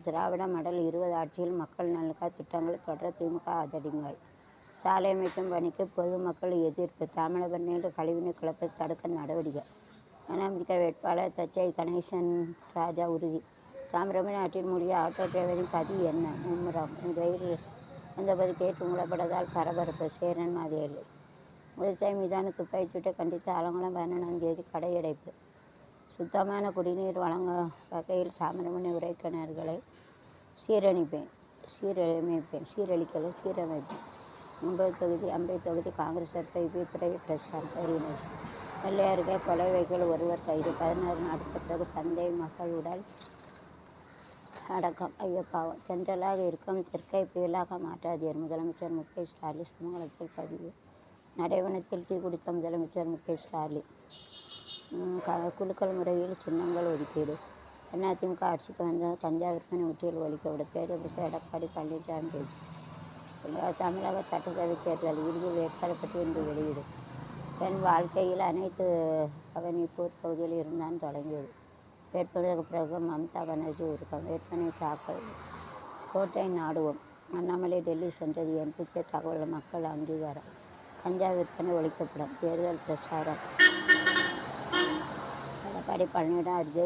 திராவிட model 20 ஆட்சியில் மக்கள் நலனுக்காக திட்டங்கள் தொடர திமுக ஆதரிங்கள். சாலை அமைக்கும் பணிக்கு பொதுமக்கள் எதிர்ப்பு. தாமிரபரணியில் கழிவுநீர் கலப்பதை தடுக்க நடவடிக்கை. அதிமுக வேட்பாளர் தச்சை கணேசன் ராஜா உறுதி. தாமிரபரணி ஆற்றில் மூழ்கிய ஆட்டோ டிரைவரின் கதி என்ன? மும்முரம். ரயில் வந்தபோது கேட்டு மூடப்பட்டதால் பரபரப்பு. சேரன் மாதிரியில் விவசாயி மீதான துப்பாக்கிச்சூட்டை கண்டித்து ஆலங்குளம் 11ஆம் தேதி கடையடைப்பு. சுத்தமான குடிநீர் வழங்க வகையில் தாமிரபரணி உரைக்கிணறுகளை சீரமைப்பேன். அம்பை தொகுதி காங்கிரஸ் வேட்பாளர் இபிதுரை பிரசாரம். நெல்லை அருகே கொலை வழக்கில் ஒருவர் கைது. 16 நாட்களுக்கு பிறகு தந்தை மகள் உடல் அடக்கம். ஐயப்பாவம். தென்றலாக இருக்கும் தெற்கை புயலாக மாற்றாதீர். முதலமைச்சர் மு.க.ஸ்டாலின் சமூகத்தில் பதிவு. நடைவனத்தில் டீ குடித்த முதலமைச்சர் மு.க.ஸ்டாலின். குலுக்கல் முறையில் சின்னங்கள் ஒதுக்கீடு. அதிமுக ஆட்சிக்கு வந்த கஞ்சா விற்பனை முற்றிலும் ஒழிக்கப்படும். தேர்தல் குறித்து எடப்பாடி பழனிசாமி பேச்சு. தமிழக சட்டசபை தேர்தல் இறுதி வேட்பாளர் பட்டியல் இன்று வெளியீடு. என் வாழ்க்கையில் அனைத்து பவனிபூர் தொகுதியில் இருந்தான் தொடங்கியது. வேட்பாளருக்கு பிறகு மம்தா பானர்ஜி உருக்கம். வேட்புமனு தாக்கல். கோட்டை நாடுவோம். அண்ணாமலை டெல்லி சென்றது ஏன்? புதிய தகவல். மக்கள் அங்கீகாரம். கஞ்சா விற்பனை ஒழிக்கப்படும். தேர்தல் பிரசாரம். எடப்பாடி பழனியிடம் அர்ஜி